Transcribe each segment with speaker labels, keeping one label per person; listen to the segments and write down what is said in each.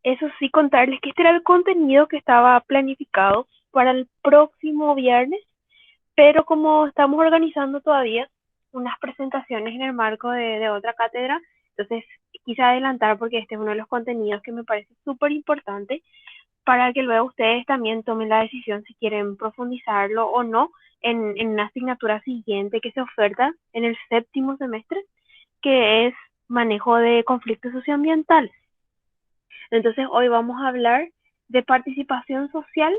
Speaker 1: Eso sí, contarles que este era el contenido que estaba planificado para el próximo viernes, pero como estamos organizando todavía unas presentaciones en el marco de otra cátedra, entonces quise adelantar porque este es uno de los contenidos que me parece súper importante para que luego ustedes también tomen la decisión si quieren profundizarlo o no en una asignatura siguiente que se oferta en el séptimo semestre, que es manejo de conflictos socioambientales. Entonces hoy vamos a hablar de participación social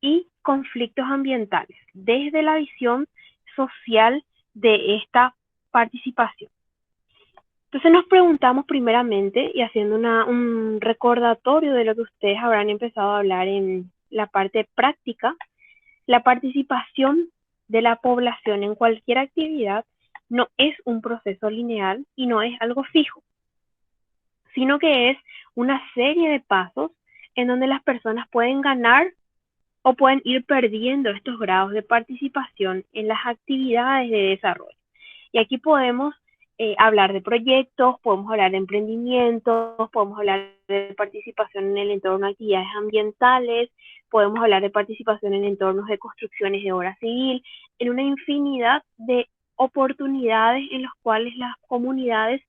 Speaker 1: y conflictos ambientales, desde la visión social de esta participación. Entonces nos preguntamos primeramente, y haciendo un recordatorio de lo que ustedes habrán empezado a hablar en la parte práctica, la participación de la población en cualquier actividad no es un proceso lineal y no es algo fijo, sino que es una serie de pasos en donde las personas pueden ganar o pueden ir perdiendo estos grados de participación en las actividades de desarrollo. Y aquí podemos hablar de proyectos, podemos hablar de emprendimientos, podemos hablar de participación en el entorno de actividades ambientales, podemos hablar de participación en entornos de construcciones de obra civil, en una infinidad de oportunidades en las cuales las comunidades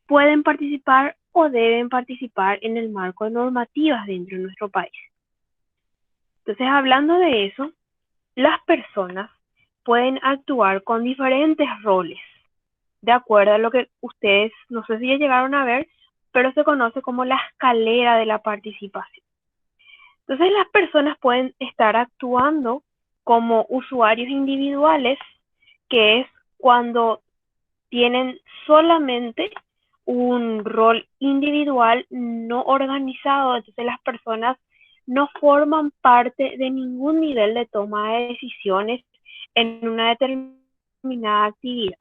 Speaker 1: pueden participar o deben participar en el marco de normativas dentro de nuestro país. Entonces, hablando de eso, las personas pueden actuar con diferentes roles, de acuerdo a lo que ustedes, no sé si ya llegaron a ver, pero se conoce como la escalera de la participación. Entonces, las personas pueden estar actuando como usuarios individuales, que es cuando tienen solamente un rol individual no organizado, entonces las personas no forman parte de ningún nivel de toma de decisiones en una determinada actividad.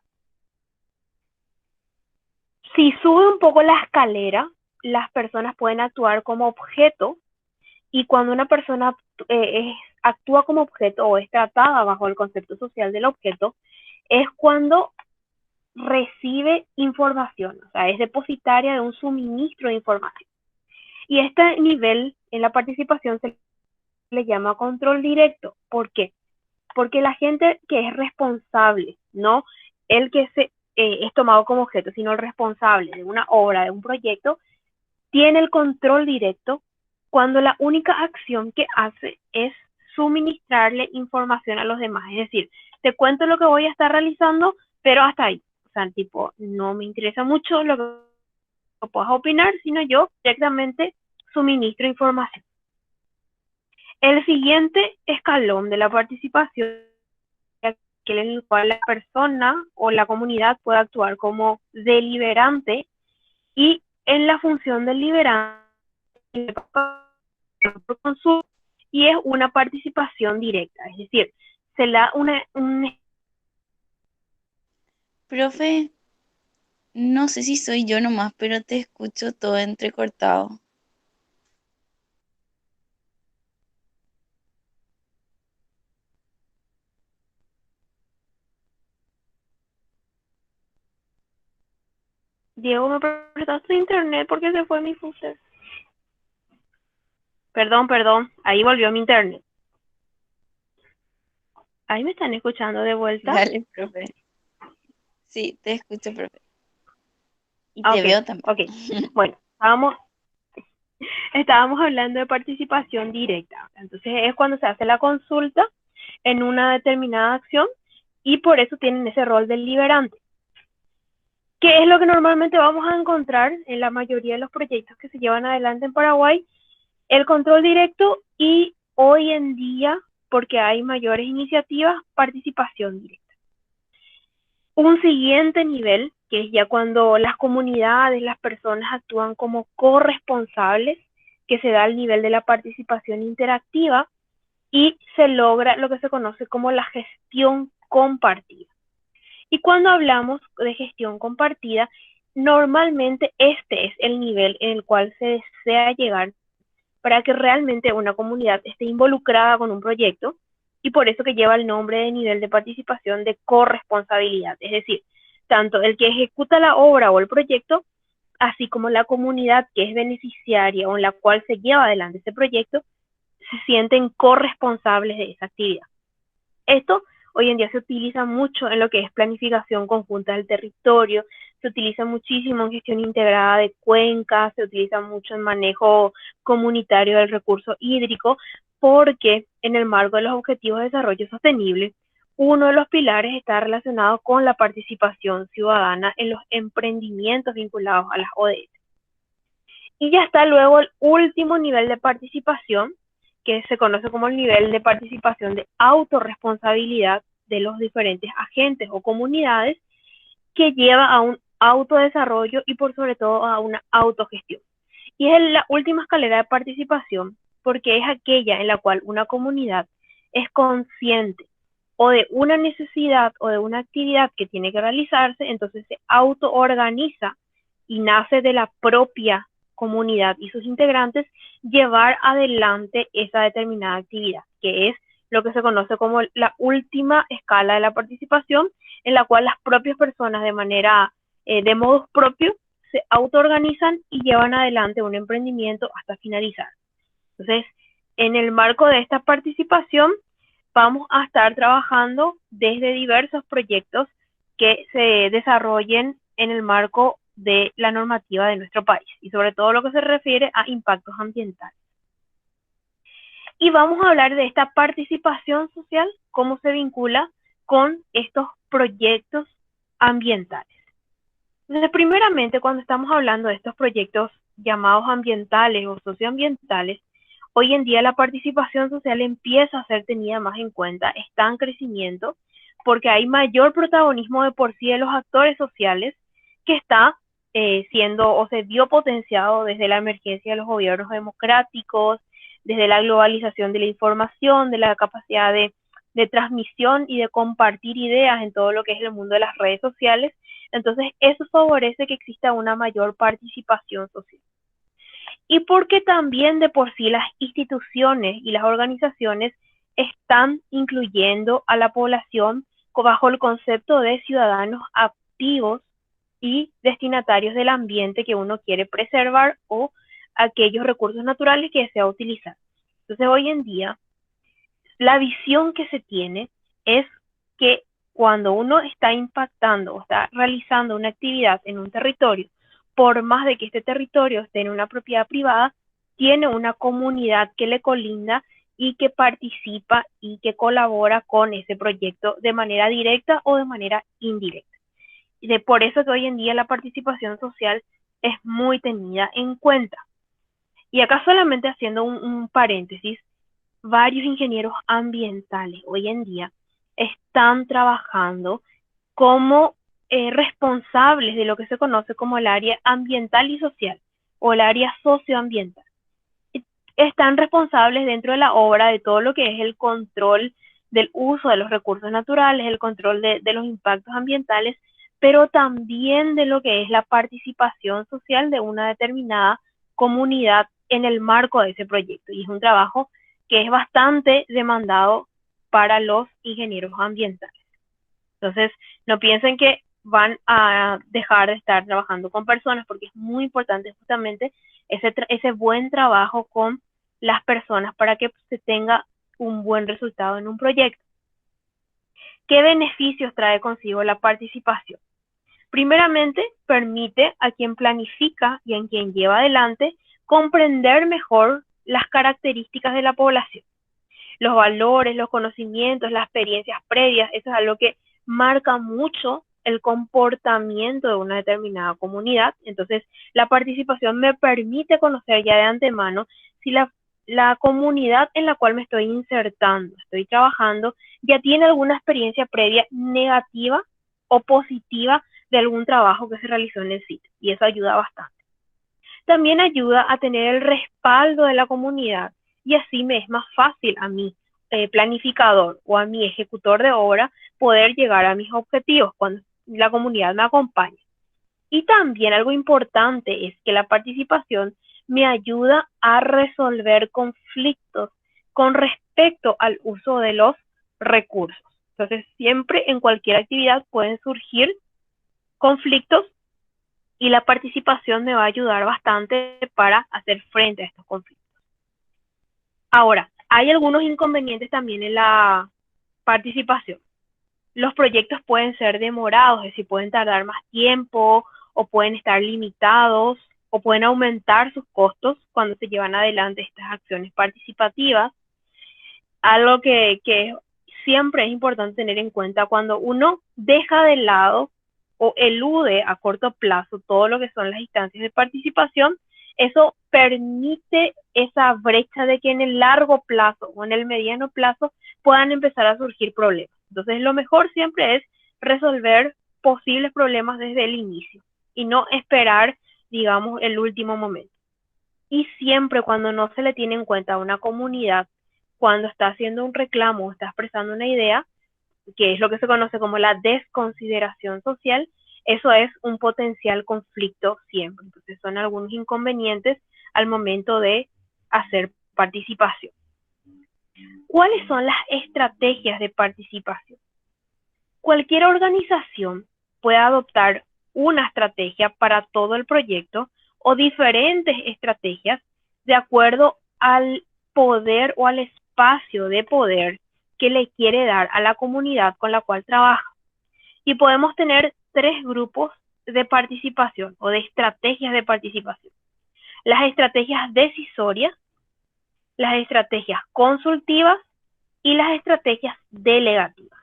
Speaker 1: Si sube un poco la escalera, las personas pueden actuar como objeto, y cuando una persona actúa como objeto o es tratada bajo el concepto social del objeto, es cuando recibe información, o sea, es depositaria de un suministro de información. Y este nivel en la participación se le llama control directo. ¿Por qué? Porque la gente que es responsable, no el que es tomado como objeto, sino el responsable de una obra, de un proyecto, tiene el control directo cuando la única acción que hace es suministrarle información a los demás. Es decir, te cuento lo que voy a estar realizando, pero hasta ahí. O sea, tipo, no me interesa mucho lo que puedas opinar, sino yo directamente suministro información. El siguiente escalón de la participación es aquel en el cual la persona o la comunidad puede actuar como deliberante, y en la función deliberante y es una participación directa, es decir, se le da
Speaker 2: Profe, no sé si soy yo nomás, pero te escucho todo entrecortado.
Speaker 1: Diego, ¿me prestaste internet porque se fue mi router? Perdón, ahí volvió mi internet. Ahí me están escuchando de vuelta.
Speaker 2: Dale, profe. Sí, te escucho, profe. Y
Speaker 1: Ah,
Speaker 2: te
Speaker 1: ok,
Speaker 2: veo también.
Speaker 1: ok. Bueno, estábamos hablando de participación directa. Entonces es cuando se hace la consulta en una determinada acción y por eso tienen ese rol del liberante. ¿Qué es lo que normalmente vamos a encontrar en la mayoría de los proyectos que se llevan adelante en Paraguay? El control directo y hoy en día, porque hay mayores iniciativas, participación directa. Un siguiente nivel, que es ya cuando las comunidades, las personas actúan como corresponsables, que se da al nivel de la participación interactiva y se logra lo que se conoce como la gestión compartida. Y cuando hablamos de gestión compartida, normalmente este es el nivel en el cual se desea llegar para que realmente una comunidad esté involucrada con un proyecto, y por eso que lleva el nombre de nivel de participación de corresponsabilidad. Es decir, tanto el que ejecuta la obra o el proyecto así como la comunidad que es beneficiaria o en la cual se lleva adelante ese proyecto, se sienten corresponsables de esa actividad. Esto hoy en día se utiliza mucho en lo que es planificación conjunta del territorio, se utiliza muchísimo en gestión integrada de cuencas, se utiliza mucho en manejo comunitario del recurso hídrico, porque en el marco de los Objetivos de Desarrollo Sostenible, uno de los pilares está relacionado con la participación ciudadana en los emprendimientos vinculados a las ODS. Y ya está luego el último nivel de participación, que se conoce como el nivel de participación de autorresponsabilidad de los diferentes agentes o comunidades, que lleva a un autodesarrollo y por sobre todo a una autogestión. Y es la última escalera de participación porque es aquella en la cual una comunidad es consciente o de una necesidad o de una actividad que tiene que realizarse, entonces se autoorganiza y nace de la propia comunidad y sus integrantes llevar adelante esa determinada actividad, que es lo que se conoce como la última escala de la participación, en la cual las propias personas de modo propio se autoorganizan y llevan adelante un emprendimiento hasta finalizar. Entonces, en el marco de esta participación, vamos a estar trabajando desde diversos proyectos que se desarrollen en el marco de la normativa de nuestro país y sobre todo lo que se refiere a impactos ambientales. Y vamos a hablar de esta participación social, cómo se vincula con estos proyectos ambientales. Entonces, primeramente, cuando estamos hablando de estos proyectos llamados ambientales o socioambientales, hoy en día la participación social empieza a ser tenida más en cuenta, está en crecimiento, porque hay mayor protagonismo de por sí de los actores sociales, que está siendo o se vio potenciado desde la emergencia de los gobiernos democráticos, desde la globalización de la información, de la capacidad de transmisión y de compartir ideas en todo lo que es el mundo de las redes sociales. Entonces, eso favorece que exista una mayor participación social. Y porque también de por sí las instituciones y las organizaciones están incluyendo a la población bajo el concepto de ciudadanos activos y destinatarios del ambiente que uno quiere preservar o aquellos recursos naturales que desea utilizar. Entonces, hoy en día, la visión que se tiene es que cuando uno está impactando o está realizando una actividad en un territorio, por más de que este territorio esté en una propiedad privada, tiene una comunidad que le colinda y que participa y que colabora con ese proyecto de manera directa o de manera indirecta. Y por eso que hoy en día la participación social es muy tenida en cuenta. Y acá solamente haciendo un paréntesis, varios ingenieros ambientales hoy en día están trabajando como responsables de lo que se conoce como el área ambiental y social o el área socioambiental. Están responsables dentro de la obra de todo lo que es el control del uso de los recursos naturales, el control de los impactos ambientales, pero también de lo que es la participación social de una determinada comunidad en el marco de ese proyecto. Y es un trabajo que es bastante demandado para los ingenieros ambientales. Entonces, no piensen que van a dejar de estar trabajando con personas, porque es muy importante justamente ese buen trabajo con las personas para que se tenga un buen resultado en un proyecto. ¿Qué beneficios trae consigo la participación? Primeramente, permite a quien planifica y a quien lleva adelante comprender mejor las características de la población, los valores, los conocimientos, las experiencias previas. Eso es algo que marca mucho el comportamiento de una determinada comunidad. Entonces, la participación me permite conocer ya de antemano si la comunidad en la cual me estoy insertando, estoy trabajando, ya tiene alguna experiencia previa negativa o positiva de algún trabajo que se realizó en el sitio, y eso ayuda bastante. También ayuda a tener el respaldo de la comunidad, y así me es más fácil a mí, planificador o a mi ejecutor de obra, poder llegar a mis objetivos cuando la comunidad me acompaña. Y también algo importante es que la participación me ayuda a resolver conflictos con respecto al uso de los recursos. Entonces, siempre en cualquier actividad pueden surgir conflictos Y la participación me va a ayudar bastante para hacer frente a estos conflictos. Ahora, hay algunos inconvenientes también en la participación. Los proyectos pueden ser demorados, es decir, pueden tardar más tiempo o pueden estar limitados o pueden aumentar sus costos cuando se llevan adelante estas acciones participativas. Algo que siempre es importante tener en cuenta cuando uno deja de lado o elude a corto plazo todo lo que son las instancias de participación, eso permite esa brecha de que en el largo plazo o en el mediano plazo puedan empezar a surgir problemas. Entonces, lo mejor siempre es resolver posibles problemas desde el inicio y no esperar, digamos, el último momento. Y siempre cuando no se le tiene en cuenta a una comunidad, cuando está haciendo un reclamo o está expresando una idea, que es lo que se conoce como la desconsideración social, eso es un potencial conflicto siempre. Entonces son algunos inconvenientes al momento de hacer participación. ¿Cuáles son las estrategias de participación? Cualquier organización puede adoptar una estrategia para todo el proyecto o diferentes estrategias de acuerdo al poder o al espacio de poder que le quiere dar a la comunidad con la cual trabaja. Y podemos tener 3 grupos de participación o de estrategias de participación. Las estrategias decisorias, las estrategias consultivas y las estrategias delegativas.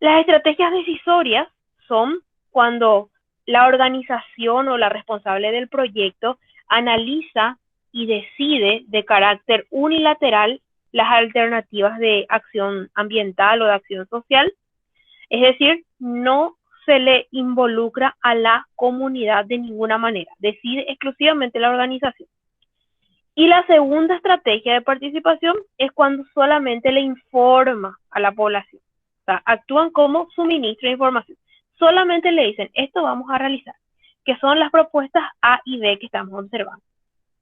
Speaker 1: Las estrategias decisorias son cuando la organización o la responsable del proyecto analiza y decide de carácter unilateral las alternativas de acción ambiental o de acción social, es decir, no se le involucra a la comunidad de ninguna manera, decide exclusivamente la organización. Y la segunda estrategia de participación es cuando solamente le informa a la población. O sea, actúan como suministro de información. Solamente le dicen, esto vamos a realizar, que son las propuestas A y B que estamos observando.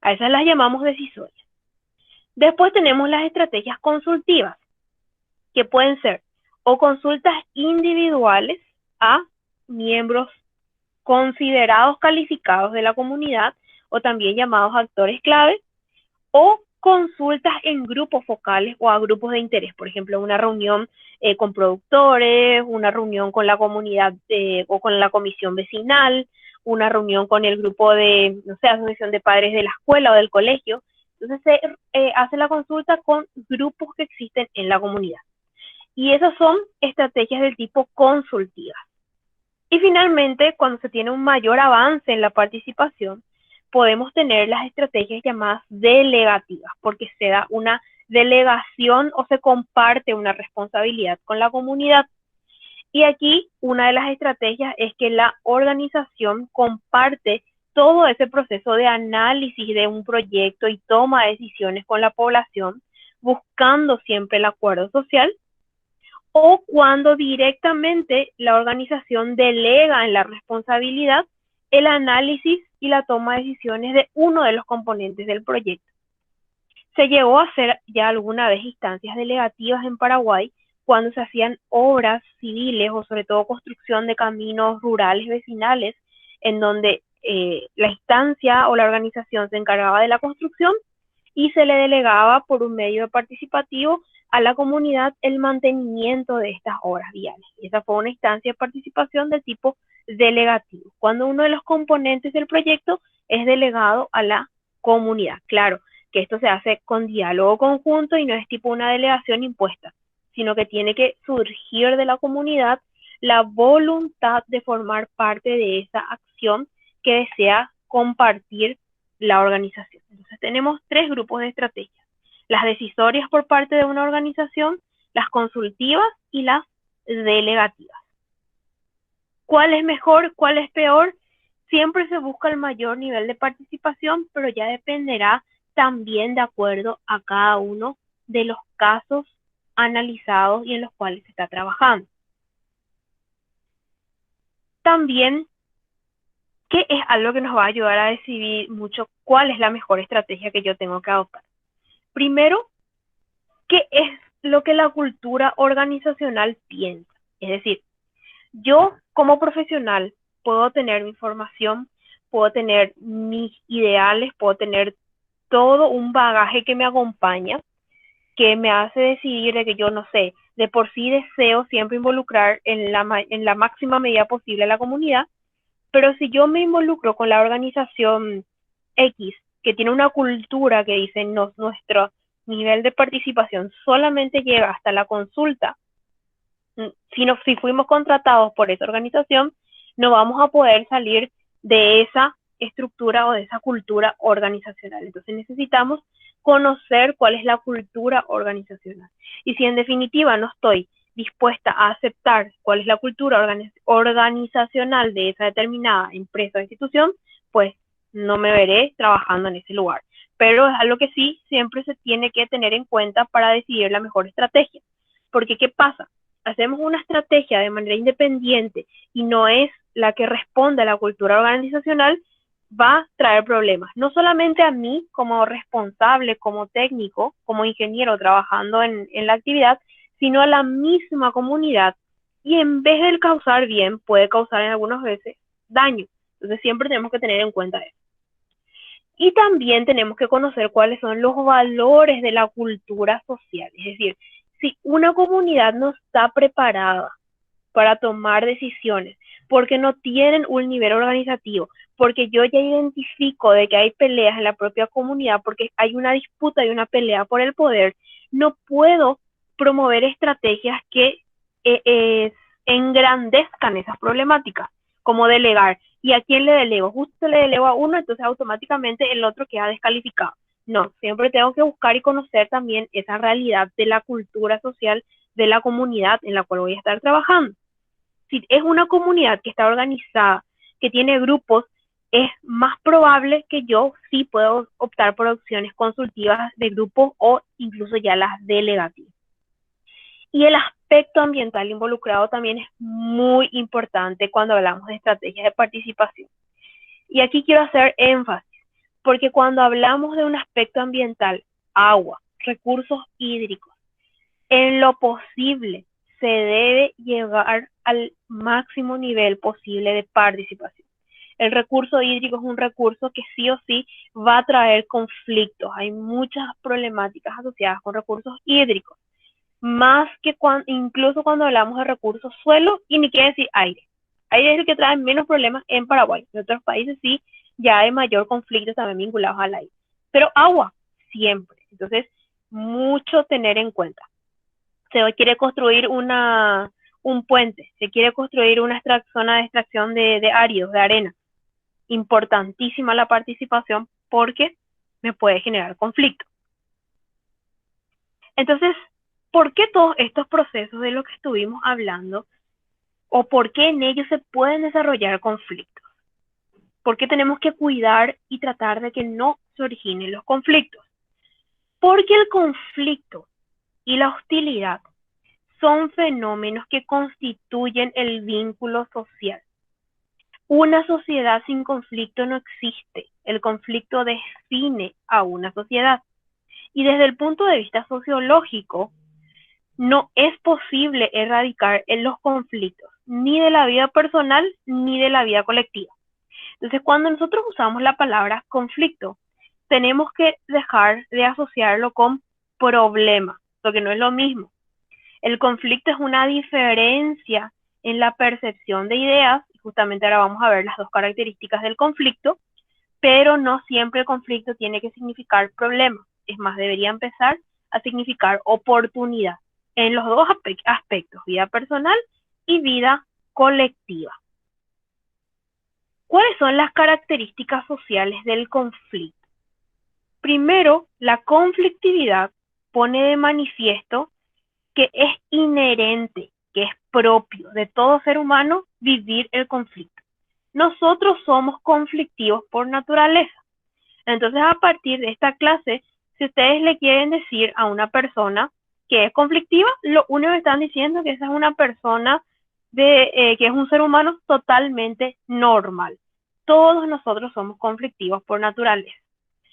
Speaker 1: A esas las llamamos decisorias. Después tenemos las estrategias consultivas, que pueden ser o consultas individuales a miembros considerados calificados de la comunidad o también llamados actores clave, o consultas en grupos focales o a grupos de interés, por ejemplo, una reunión con productores, una reunión con la comunidad o con la comisión vecinal, una reunión con el grupo de, no sé, asociación de padres de la escuela o del colegio. Entonces se hace la consulta con grupos que existen en la comunidad. Y esas son estrategias del tipo consultiva. Y finalmente, cuando se tiene un mayor avance en la participación, podemos tener las estrategias llamadas delegativas, porque se da una delegación o se comparte una responsabilidad con la comunidad. Y aquí una de las estrategias es que la organización comparte todo ese proceso de análisis de un proyecto y toma decisiones con la población, buscando siempre el acuerdo social, o cuando directamente la organización delega en la responsabilidad el análisis y la toma de decisiones de uno de los componentes del proyecto. Se llegó a hacer ya alguna vez instancias delegativas en Paraguay cuando se hacían obras civiles o sobre todo construcción de caminos rurales vecinales en donde la instancia o la organización se encargaba de la construcción y se le delegaba por un medio participativo a la comunidad el mantenimiento de estas obras viales. Y esa fue una instancia de participación del tipo delegativo, cuando uno de los componentes del proyecto es delegado a la comunidad. Claro que esto se hace con diálogo conjunto y no es tipo una delegación impuesta, sino que tiene que surgir de la comunidad la voluntad de formar parte de esa acción que desea compartir la organización. Entonces tenemos 3 grupos de estrategias: las decisorias por parte de una organización, las consultivas y las delegativas. ¿Cuál es mejor? ¿Cuál es peor? Siempre se busca el mayor nivel de participación, pero ya dependerá también de acuerdo a cada uno de los casos analizados y en los cuales se está trabajando. También, ¿qué es algo que nos va a ayudar a decidir mucho cuál es la mejor estrategia que yo tengo que adoptar? Primero, ¿qué es lo que la cultura organizacional piensa? Es decir, yo como profesional puedo tener mi formación, puedo tener mis ideales, puedo tener todo un bagaje que me acompaña, que me hace decidir de que yo no sé, de por sí deseo siempre involucrar en la máxima medida posible a la comunidad, pero si yo me involucro con la organización X, que tiene una cultura que dice no, nuestro nivel de participación solamente llega hasta la consulta, si fuimos contratados por esa organización, no vamos a poder salir de esa estructura o de esa cultura organizacional. Entonces necesitamos conocer cuál es la cultura organizacional. Y si en definitiva no estoy dispuesta a aceptar cuál es la cultura organizacional de esa determinada empresa o institución, pues no me veré trabajando en ese lugar. Pero es algo que sí siempre se tiene que tener en cuenta para decidir la mejor estrategia. Porque ¿qué pasa? Hacemos una estrategia de manera independiente y no es la que responde a la cultura organizacional, va a traer problemas. No solamente a mí como responsable, como técnico, como ingeniero trabajando en la actividad, sino a la misma comunidad. Y en vez de causar bien, puede causar en algunas veces daño. Entonces siempre tenemos que tener en cuenta eso. Y también tenemos que conocer cuáles son los valores de la cultura social. Es decir, si una comunidad no está preparada para tomar decisiones, porque no tienen un nivel organizativo, porque yo ya identifico de que hay peleas en la propia comunidad, porque hay una disputa y una pelea por el poder, no puedo promover estrategias que engrandezcan esas problemáticas, como delegar. ¿Y a quién le delego? Justo le delego a uno, entonces automáticamente el otro queda descalificado. No, siempre tengo que buscar y conocer también esa realidad de la cultura social de la comunidad en la cual voy a estar trabajando. Si es una comunidad que está organizada, que tiene grupos, es más probable que yo sí pueda optar por opciones consultivas de grupos o incluso ya las delegativas. Y el aspecto ambiental involucrado también es muy importante cuando hablamos de estrategias de participación. Y aquí quiero hacer énfasis, porque cuando hablamos de un aspecto ambiental, agua, recursos hídricos, en lo posible se debe llegar al máximo nivel posible de participación. El recurso hídrico es un recurso que sí o sí va a traer conflictos. Hay muchas problemáticas asociadas con recursos hídricos, más que incluso cuando hablamos de recursos suelo y ni quiere decir aire. Aire es el que trae menos problemas en Paraguay. En otros países sí ya hay mayor conflicto también vinculados al aire. Pero agua, siempre. Entonces, mucho tener en cuenta. Se quiere construir un puente, se quiere construir una zona de extracción de áridos, de arena. Importantísima la participación porque me puede generar conflicto. Entonces, ¿por qué todos estos procesos de los que estuvimos hablando o por qué en ellos se pueden desarrollar conflictos? ¿Por qué tenemos que cuidar y tratar de que no se originen los conflictos? Porque el conflicto y la hostilidad son fenómenos que constituyen el vínculo social. Una sociedad sin conflicto no existe. El conflicto define a una sociedad. Y desde el punto de vista sociológico, no es posible erradicar los conflictos, ni de la vida personal, ni de la vida colectiva. Entonces, cuando nosotros usamos la palabra conflicto, tenemos que dejar de asociarlo con problema, porque no es lo mismo. El conflicto es una diferencia en la percepción de ideas, y justamente ahora vamos a ver las dos características del conflicto, pero no siempre el conflicto tiene que significar problema. Es más, debería empezar a significar oportunidad en los dos aspectos, vida personal y vida colectiva. ¿Cuáles son las características sociales del conflicto? Primero, la conflictividad pone de manifiesto que es inherente, que es propio de todo ser humano vivir el conflicto. Nosotros somos conflictivos por naturaleza. Entonces, a partir de esta clase, si ustedes le quieren decir a una persona que es conflictiva, lo único que están diciendo es que esa es una persona que es un ser humano totalmente normal. Todos nosotros somos conflictivos por naturaleza.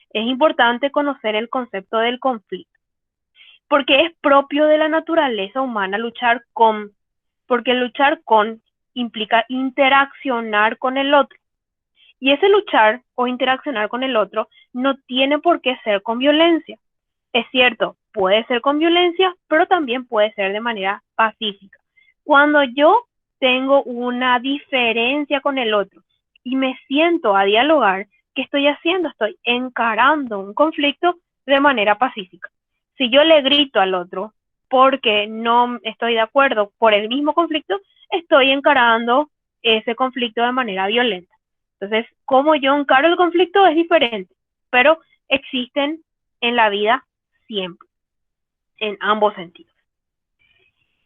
Speaker 1: Es importante conocer el concepto del conflicto, porque es propio de la naturaleza humana luchar con, porque luchar con implica interaccionar con el otro. Y ese luchar o interaccionar con el otro no tiene por qué ser con violencia. Es cierto, puede ser con violencia, pero también puede ser de manera pacífica. Cuando yo tengo una diferencia con el otro y me siento a dialogar, ¿qué estoy haciendo? Estoy encarando un conflicto de manera pacífica. Si yo le grito al otro porque no estoy de acuerdo por el mismo conflicto, estoy encarando ese conflicto de manera violenta. Entonces, cómo yo encaro el conflicto es diferente, pero existen en la vida siempre, en ambos sentidos.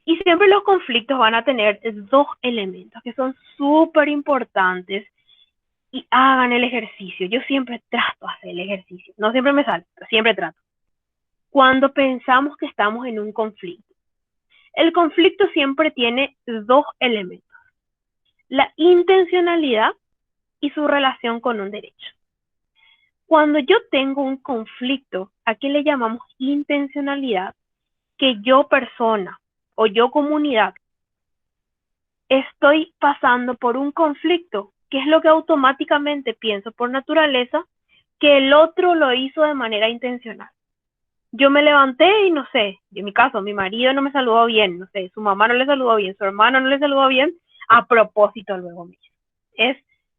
Speaker 1: Y siempre los conflictos van a tener dos elementos que son súper importantes y hagan el ejercicio. Yo siempre trato de hacer el ejercicio. No siempre me sale, pero siempre trato. Cuando pensamos que estamos en un conflicto, el conflicto siempre tiene dos elementos. La intencionalidad y su relación con un derecho. Cuando yo tengo un conflicto, ¿a qué le llamamos intencionalidad? Que yo persona o yo comunidad estoy pasando por un conflicto, que es lo que automáticamente pienso por naturaleza, que el otro lo hizo de manera intencional. Yo me levanté y no sé, en mi caso, mi marido no me saludó bien, no sé, su mamá no le saludó bien, su hermano no le saludó bien, a propósito luego mismo. Es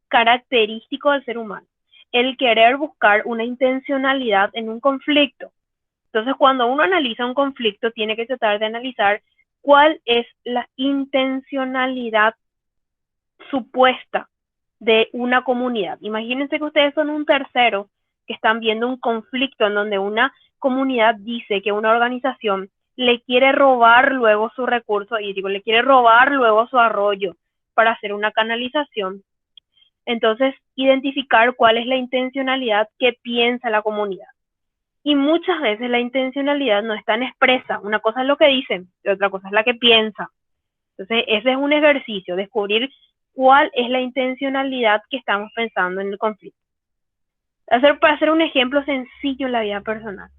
Speaker 1: característico del ser humano el querer buscar una intencionalidad en un conflicto. Entonces, cuando uno analiza un conflicto, tiene que tratar de analizar cuál es la intencionalidad supuesta de una comunidad. Imagínense que ustedes son un tercero que están viendo un conflicto en donde una comunidad dice que una organización le quiere robar luego su recurso hídrico, le quiere robar luego su arroyo para hacer una canalización. Entonces, identificar cuál es la intencionalidad que piensa la comunidad. Y muchas veces la intencionalidad no es tan expresa. Una cosa es lo que dicen y otra cosa es la que piensa. Entonces, ese es un ejercicio, descubrir cuál es la intencionalidad que estamos pensando en el conflicto. Para hacer un ejemplo sencillo en la vida personal.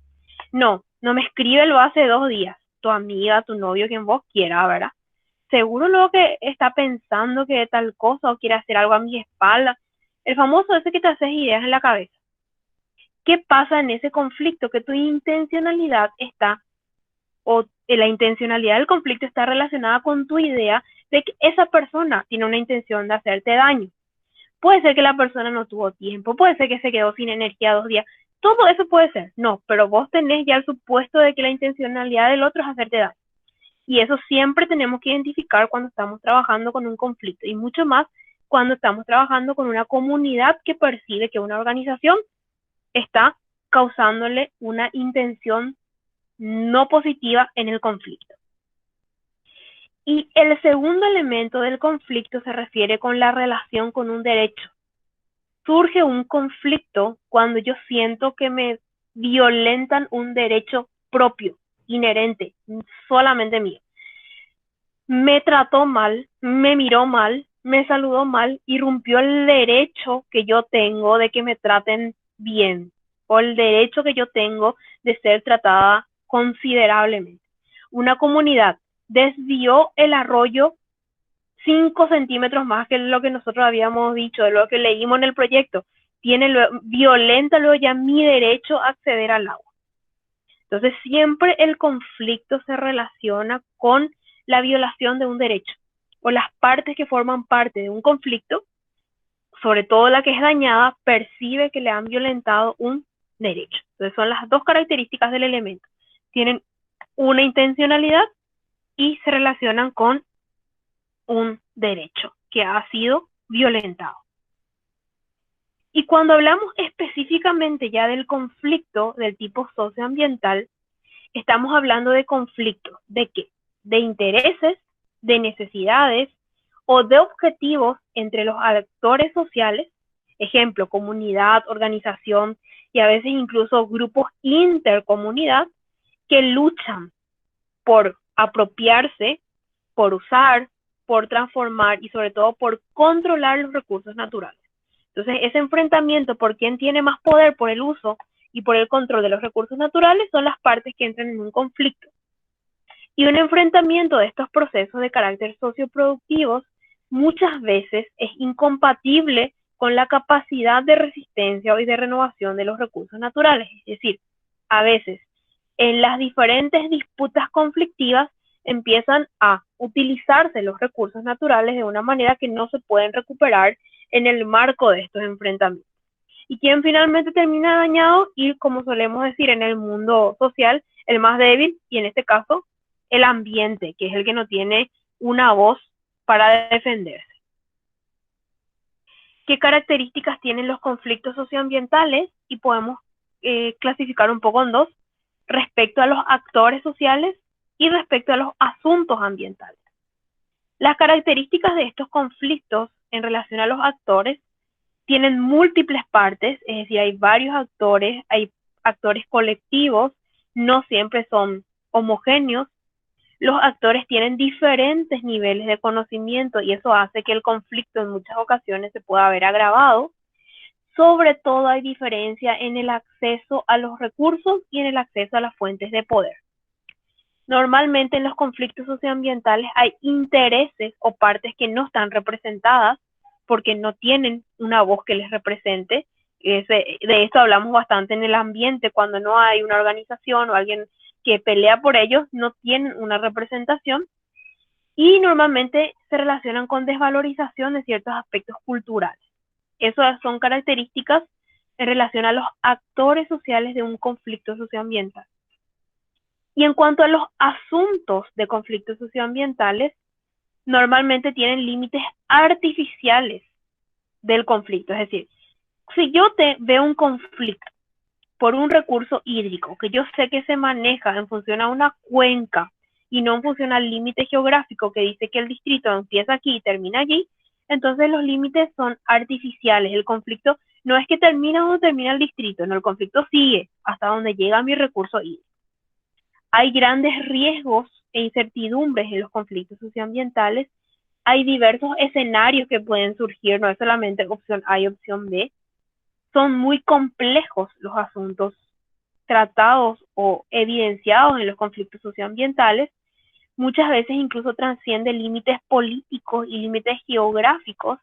Speaker 1: No me escribe lo hace 2 días. Tu amiga, tu novio, quien vos quiera, ¿verdad? Seguro luego que está pensando que tal cosa o quiere hacer algo a mi espalda. El famoso ese que te haces ideas en la cabeza. ¿Qué pasa en ese conflicto? Que tu intencionalidad está, o la intencionalidad del conflicto está relacionada con tu idea de que esa persona tiene una intención de hacerte daño. Puede ser que la persona no tuvo tiempo, puede ser que se quedó sin energía 2 días, todo eso puede ser, no, pero vos tenés ya el supuesto de que la intencionalidad del otro es hacerte daño. Y eso siempre tenemos que identificar cuando estamos trabajando con un conflicto, y mucho más cuando estamos trabajando con una comunidad que percibe que una organización está causándole una intención no positiva en el conflicto. Y el segundo elemento del conflicto se refiere con la relación con un derecho. Surge un conflicto cuando yo siento que me violentan un derecho propio, inherente, solamente mío. Me trató mal, me miró mal, me saludó mal, irrumpió el derecho que yo tengo de que me traten bien, o el derecho que yo tengo de ser tratada considerablemente. Una comunidad desvió el arroyo 5 centímetros más que lo que nosotros habíamos dicho, de lo que leímos en el proyecto. Violenta luego ya mi derecho a acceder al agua. Entonces siempre el conflicto se relaciona con la violación de un derecho, o las partes que forman parte de un conflicto, sobre todo la que es dañada, percibe que le han violentado un derecho. Entonces son las dos características del elemento. Tienen una intencionalidad y se relacionan con un derecho que ha sido violentado. Y cuando hablamos específicamente ya del conflicto del tipo socioambiental, estamos hablando de conflictos. ¿De qué? De intereses, de necesidades o de objetivos entre los actores sociales, ejemplo, comunidad, organización y a veces incluso grupos intercomunidad que luchan por apropiarse, por usar, por transformar y sobre todo por controlar los recursos naturales. Entonces, ese enfrentamiento por quién tiene más poder por el uso y por el control de los recursos naturales son las partes que entran en un conflicto. Y un enfrentamiento de estos procesos de carácter socioproductivos muchas veces es incompatible con la capacidad de resistencia y de renovación de los recursos naturales. Es decir, a veces en las diferentes disputas conflictivas empiezan a utilizarse los recursos naturales de una manera que no se pueden recuperar en el marco de estos enfrentamientos. Y quien finalmente termina dañado y, como solemos decir en el mundo social, el más débil, y en este caso, el ambiente, que es el que no tiene una voz para defenderse. ¿Qué características tienen los conflictos socioambientales? Y podemos clasificar un poco en dos, respecto a los actores sociales y respecto a los asuntos ambientales. Las características de estos conflictos en relación a los actores tienen múltiples partes, es decir, hay varios actores, hay actores colectivos, no siempre son homogéneos. Los actores tienen diferentes niveles de conocimiento y eso hace que el conflicto en muchas ocasiones se pueda ver agravado. Sobre todo hay diferencia en el acceso a los recursos y en el acceso a las fuentes de poder. Normalmente en los conflictos socioambientales hay intereses o partes que no están representadas porque no tienen una voz que les represente. De esto hablamos bastante en el ambiente, cuando no hay una organización o alguien que pelea por ellos, no tienen una representación y normalmente se relacionan con desvalorización de ciertos aspectos culturales. Esas son características en relación a los actores sociales de un conflicto socioambiental. Y en cuanto a los asuntos de conflictos socioambientales, normalmente tienen límites artificiales del conflicto. Es decir, si yo veo un conflicto por un recurso hídrico que yo sé que se maneja en función a una cuenca y no en función al límite geográfico que dice que el distrito empieza aquí y termina allí, entonces los límites son artificiales. El conflicto no es que termina donde termina el distrito, no, el conflicto sigue hasta donde llega mi recurso hídrico. Hay grandes riesgos e incertidumbres en los conflictos socioambientales. Hay diversos escenarios que pueden surgir, no es solamente opción A y opción B. Son muy complejos los asuntos tratados o evidenciados en los conflictos socioambientales. Muchas veces incluso trascienden límites políticos y límites geográficos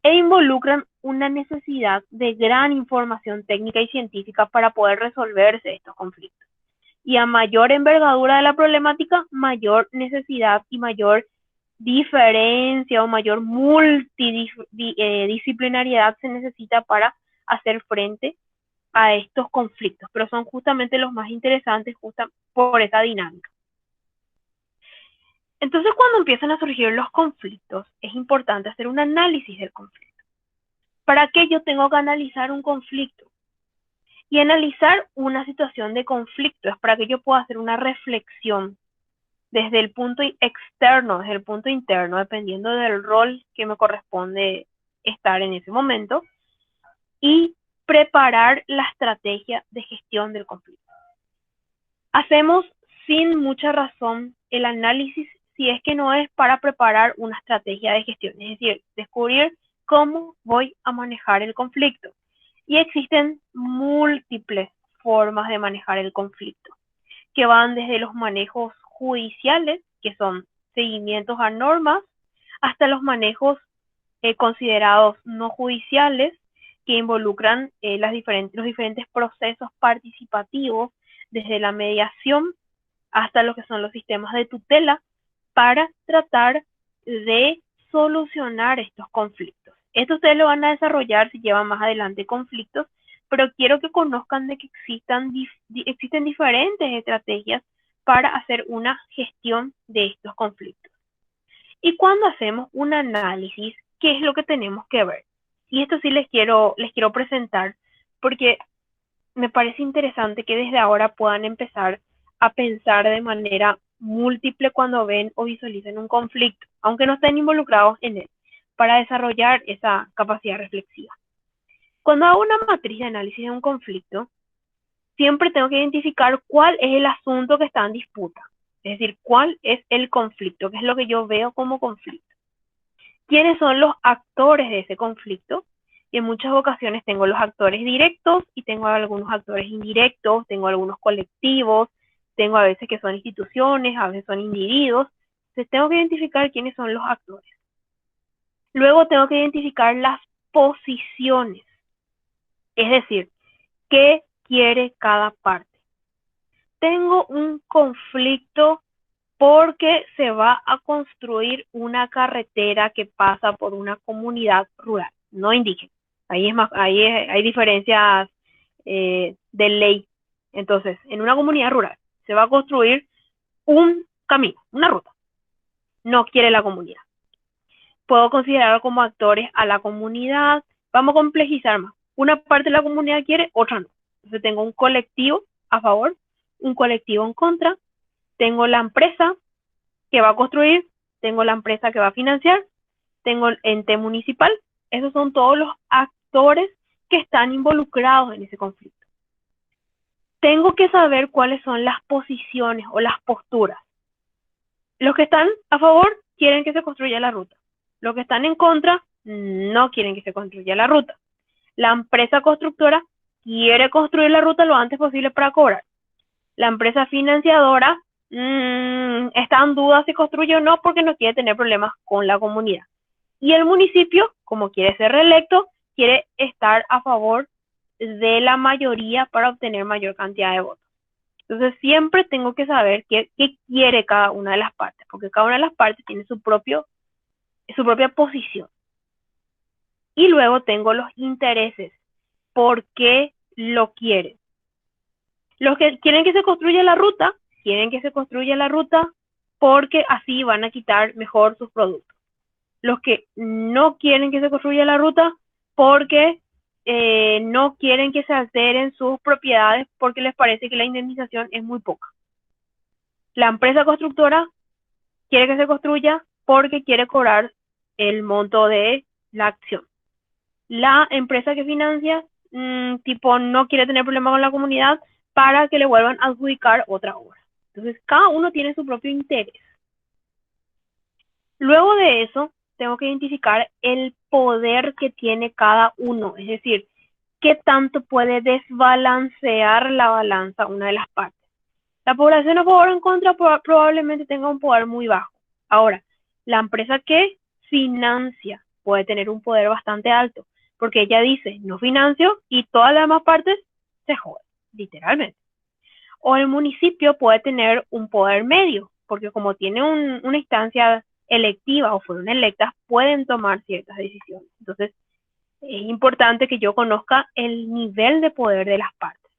Speaker 1: e involucran una necesidad de gran información técnica y científica para poder resolverse estos conflictos. Y a mayor envergadura de la problemática, mayor necesidad y mayor diferencia o mayor multidisciplinariedad se necesita para hacer frente a estos conflictos, pero son justamente los más interesantes justo por esa dinámica. Entonces, cuando empiezan a surgir los conflictos, es importante hacer un análisis del conflicto. ¿Para qué yo tengo que analizar un conflicto? Y analizar una situación de conflicto es para que yo pueda hacer una reflexión desde el punto externo, desde el punto interno, dependiendo del rol que me corresponde estar en ese momento, y preparar la estrategia de gestión del conflicto. Hacemos sin mucha razón el análisis si es que no es para preparar una estrategia de gestión, es decir, descubrir cómo voy a manejar el conflicto. Y existen múltiples formas de manejar el conflicto, que van desde los manejos judiciales, que son seguimientos a normas, hasta los manejos considerados no judiciales, que involucran los diferentes procesos participativos, desde la mediación hasta lo que son los sistemas de tutela, para tratar de solucionar estos conflictos. Esto ustedes lo van a desarrollar si llevan más adelante conflictos, pero quiero que conozcan de que existen diferentes estrategias para hacer una gestión de estos conflictos. Y cuando hacemos un análisis, ¿qué es lo que tenemos que ver? Y esto sí les quiero presentar, porque me parece interesante que desde ahora puedan empezar a pensar de manera múltiple cuando ven o visualicen un conflicto, aunque no estén involucrados en él, para desarrollar esa capacidad reflexiva. Cuando hago una matriz de análisis de un conflicto, siempre tengo que identificar cuál es el asunto que está en disputa, es decir, cuál es el conflicto, qué es lo que yo veo como conflicto. ¿Quiénes son los actores de ese conflicto? Y en muchas ocasiones tengo los actores directos y tengo algunos actores indirectos, tengo algunos colectivos, tengo a veces que son instituciones, a veces son individuos. Entonces tengo que identificar quiénes son los actores. Luego tengo que identificar las posiciones, es decir, qué quiere cada parte. Tengo un conflicto porque se va a construir una carretera que pasa por una comunidad rural, no indígena. Hay diferencias de ley. Entonces, en una comunidad rural se va a construir un camino, una ruta. No quiere la comunidad. Puedo considerar como actores a la comunidad. Vamos a complejizar más. Una parte de la comunidad quiere, otra no. Entonces tengo un colectivo a favor, un colectivo en contra. Tengo la empresa que va a construir, tengo la empresa que va a financiar, tengo el ente municipal. Esos son todos los actores que están involucrados en ese conflicto. Tengo que saber cuáles son las posiciones o las posturas. Los que están a favor quieren que se construya la ruta. Los que están en contra no quieren que se construya la ruta. La empresa constructora quiere construir la ruta lo antes posible para cobrar. La empresa financiadora está en duda si construye o no porque no quiere tener problemas con la comunidad. Y el municipio, como quiere ser reelecto, quiere estar a favor de la mayoría para obtener mayor cantidad de votos. Entonces siempre tengo que saber qué quiere cada una de las partes, porque cada una de las partes tiene su propia posición. Y luego tengo los intereses, por qué lo quieren. Los que quieren que se construya la ruta, quieren que se construya la ruta porque así van a quitar mejor sus productos. Los que no quieren que se construya la ruta porque no quieren que se alteren sus propiedades porque les parece que la indemnización es muy poca. La empresa constructora quiere que se construya porque quiere cobrar el monto de la acción. La empresa que financia, no quiere tener problemas con la comunidad para que le vuelvan a adjudicar otra obra. Entonces, cada uno tiene su propio interés. Luego de eso, tengo que identificar el poder que tiene cada uno, es decir, qué tanto puede desbalancear la balanza una de las partes. La población a favor o en contra probablemente tenga un poder muy bajo. Ahora, la empresa que financia puede tener un poder bastante alto, porque ella dice, no financio y todas las demás partes se joden, literalmente. O el municipio puede tener un poder medio, porque como tiene una instancia electiva o fueron electas, pueden tomar ciertas decisiones. Entonces, es importante que yo conozca el nivel de poder de las partes.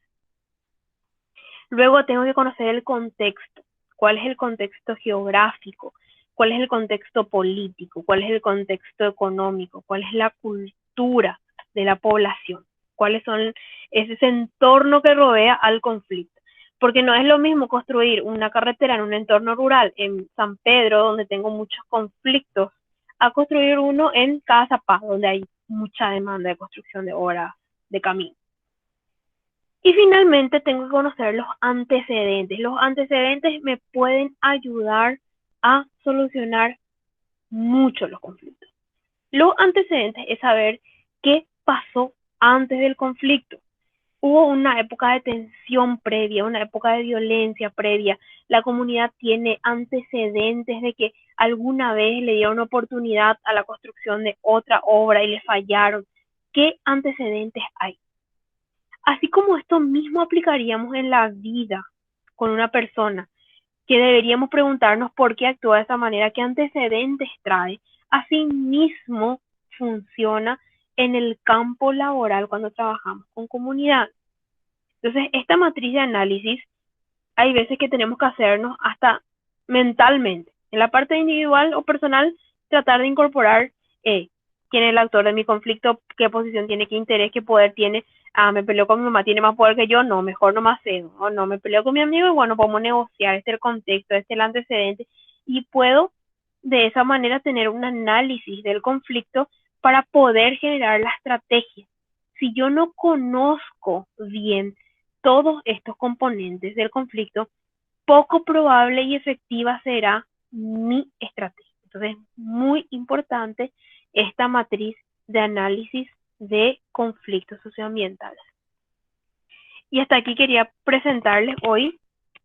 Speaker 1: Luego tengo que conocer el contexto. ¿Cuál es el contexto geográfico? ¿Cuál es el contexto político? ¿Cuál es el contexto económico? ¿Cuál es la cultura de la población? ¿Cuáles son ese entorno que rodea al conflicto? Porque no es lo mismo construir una carretera en un entorno rural en San Pedro, donde tengo muchos conflictos, a construir uno en Casa Paz, donde hay mucha demanda de construcción de obras de camino. Y finalmente tengo que conocer los antecedentes. Los antecedentes me pueden ayudar a solucionar mucho los conflictos. Los antecedentes es saber qué pasó antes del conflicto. Hubo una época de tensión previa, una época de violencia previa. La comunidad tiene antecedentes de que alguna vez le dieron oportunidad a la construcción de otra obra y le fallaron. ¿Qué antecedentes hay? Así como esto mismo aplicaríamos en la vida con una persona, que deberíamos preguntarnos por qué actúa de esa manera, qué antecedentes trae. Así mismo funciona en el campo laboral cuando trabajamos con comunidad. Entonces, esta matriz de análisis, hay veces que tenemos que hacernos hasta mentalmente. En la parte individual o personal, tratar de incorporar quién es el actor de mi conflicto, qué posición tiene, qué interés, qué poder tiene. Me peleo con mi mamá, tiene más poder que yo, no, mejor no más cedo. O no, me peleo con mi amigo y bueno, podemos negociar, este es el contexto, este es el antecedente. Y puedo de esa manera tener un análisis del conflicto para poder generar la estrategia. Si yo no conozco bien todos estos componentes del conflicto, poco probable y efectiva será mi estrategia. Entonces, muy importante esta matriz de análisis de conflictos socioambientales. Y hasta aquí quería presentarles hoy,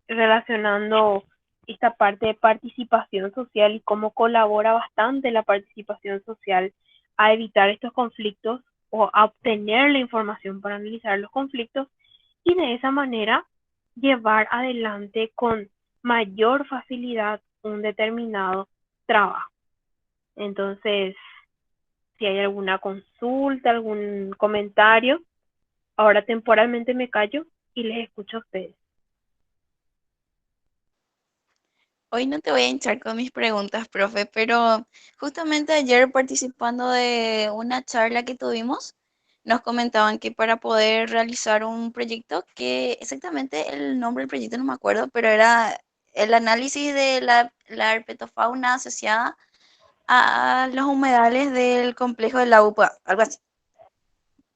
Speaker 1: relacionando esta parte de participación social y cómo colabora bastante la participación social a evitar estos conflictos o a obtener la información para analizar los conflictos y de esa manera llevar adelante con mayor facilidad un determinado trabajo. Entonces, si hay alguna consulta, algún comentario, ahora temporalmente me callo y les escucho a ustedes.
Speaker 2: Hoy no te voy a hinchar con mis preguntas, profe, pero justamente ayer participando de una charla que tuvimos, nos comentaban que para poder realizar un proyecto, que exactamente el nombre del proyecto no me acuerdo, pero era el análisis de la herpetofauna asociada a los humedales del complejo de la UPA, algo así.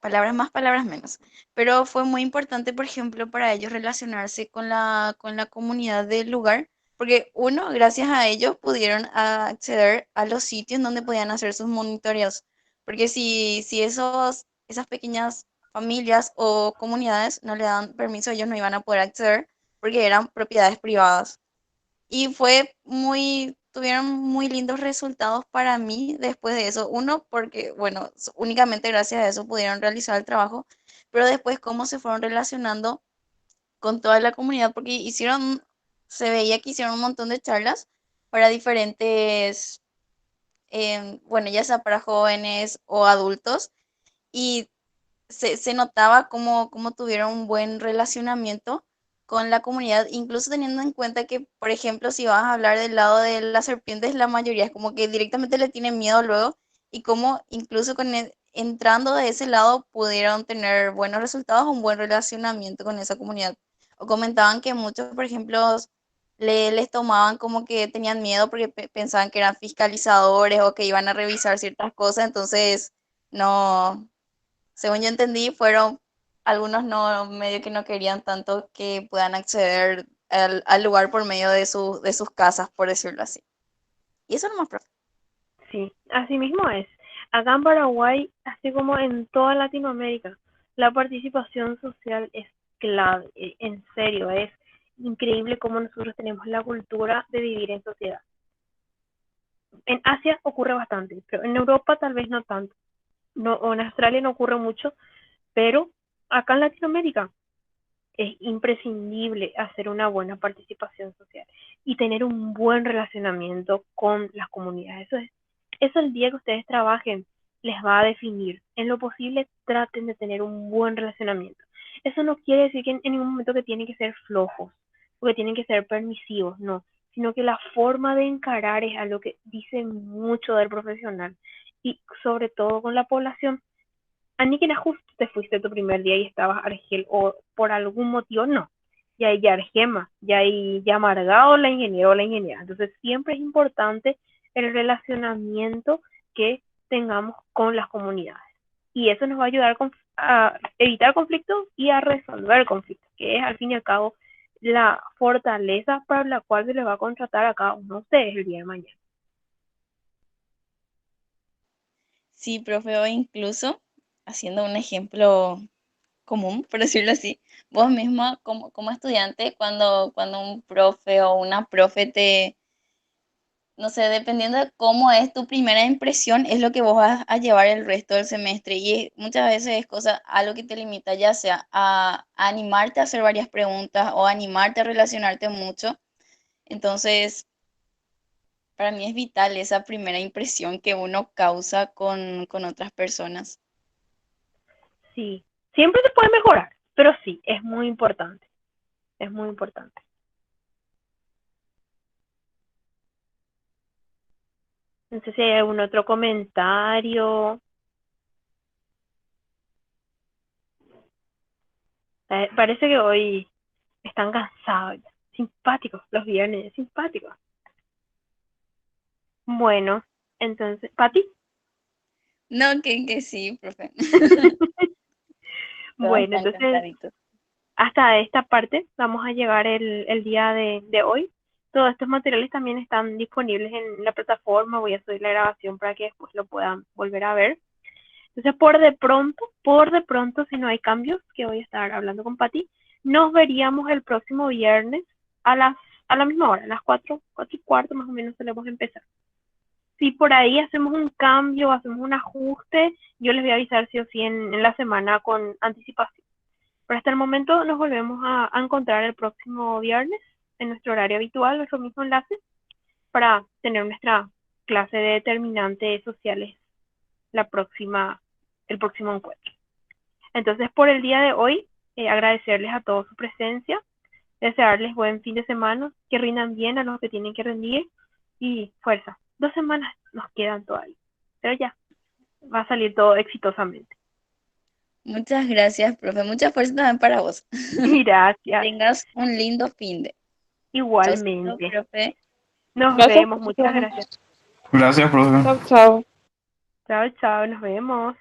Speaker 2: Palabras más, palabras menos. Pero fue muy importante, por ejemplo, para ellos relacionarse con la comunidad del lugar, porque uno, gracias a ellos, pudieron acceder a los sitios donde podían hacer sus monitoreos. Porque si esas pequeñas familias o comunidades no le dan permiso, ellos no iban a poder acceder porque eran propiedades privadas. Y tuvieron muy lindos resultados para mí después de eso. Uno, porque, bueno, únicamente gracias a eso pudieron realizar el trabajo, pero después cómo se fueron relacionando con toda la comunidad, porque se veía que hicieron un montón de charlas para diferentes, bueno, ya sea para jóvenes o adultos, y se notaba cómo tuvieron un buen relacionamiento con la comunidad, incluso teniendo en cuenta que, por ejemplo, si vas a hablar del lado de las serpientes, la mayoría es como que directamente le tienen miedo luego, y cómo incluso entrando de ese lado pudieron tener buenos resultados, un buen relacionamiento con esa comunidad. O comentaban que muchos, por ejemplo, les tomaban como que tenían miedo porque pensaban que eran fiscalizadores o que iban a revisar ciertas cosas, entonces no, según yo entendí, fueron algunos no, medio que no querían tanto que puedan acceder al lugar por medio de sus casas, por decirlo así. Y eso nomás, profe.
Speaker 1: Sí, así mismo es. Acá en Paraguay, así como en toda Latinoamérica, la participación social es clave. En serio, es increíble cómo nosotros tenemos la cultura de vivir en sociedad. En Asia ocurre bastante, pero en Europa tal vez no tanto. No, o en Australia no ocurre mucho, pero acá en Latinoamérica es imprescindible hacer una buena participación social y tener un buen relacionamiento con las comunidades. Eso el día que ustedes trabajen les va a definir. En lo posible traten de tener un buen relacionamiento. Eso no quiere decir que en ningún momento que tienen que ser flojos o que tienen que ser permisivos, no, sino que la forma de encarar es algo que dice mucho del profesional y sobre todo con la población. Aniquina, justo te fuiste tu primer día y estabas Argel o por algún motivo no. Ya hay ya Argema, ya hay ya amargado la ingeniera o la ingeniera. Entonces siempre es importante el relacionamiento que tengamos con las comunidades. Y eso nos va a ayudar a evitar conflictos y a resolver conflictos, que es al fin y al cabo la fortaleza para la cual se les va a contratar a cada uno de ustedes el día de mañana.
Speaker 2: Sí, profe, o incluso haciendo un ejemplo común, por decirlo así, vos mismo como estudiante, cuando un profe o una profe no sé, dependiendo de cómo es tu primera impresión, es lo que vos vas a llevar el resto del semestre. Y muchas veces es algo que te limita, ya sea a animarte a hacer varias preguntas o animarte a relacionarte mucho. Entonces, para mí es vital esa primera impresión que uno causa con otras personas.
Speaker 1: Sí, siempre se puede mejorar, pero sí, es muy importante. Es muy importante. No sé si hay algún otro comentario. Parece que hoy están cansados ya. Simpáticos los viernes, simpáticos. Bueno, entonces, Pati.
Speaker 2: No, que sí, profe. Todos
Speaker 1: Bueno,
Speaker 2: están
Speaker 1: entonces
Speaker 2: cansaditos.
Speaker 1: hasta esta parte vamos a llegar el día de hoy. Todos estos materiales también están disponibles en la plataforma. Voy a subir la grabación para que después lo puedan volver a ver. Entonces, por de pronto, si no hay cambios, que voy a estar hablando con Pati, nos veríamos el próximo viernes a las a la misma hora, a las 4:15 más o menos solemos empezar. Si por ahí hacemos un cambio, hacemos un ajuste, yo les voy a avisar sí o sí en la semana con anticipación. Pero hasta el momento nos volvemos a encontrar el próximo viernes en nuestro horario habitual, nuestro mismo enlace, para tener nuestra clase de determinantes sociales el próximo encuentro. Entonces, por el día de hoy, agradecerles a todos su presencia, desearles buen fin de semana, que rindan bien a los que tienen que rendir y fuerza. 2 semanas nos quedan todavía, pero ya, va a salir todo exitosamente.
Speaker 2: Muchas gracias, profe. Mucha fuerza también para vos.
Speaker 1: Gracias,
Speaker 2: Tengas un lindo fin de. Chaucito,
Speaker 1: igualmente.
Speaker 2: profe.
Speaker 1: Nos
Speaker 3: Gracias,
Speaker 1: vemos, muchas
Speaker 3: profe.
Speaker 1: gracias.
Speaker 4: Gracias, profe.
Speaker 3: Chao, chao.
Speaker 1: Chao, chao, nos vemos.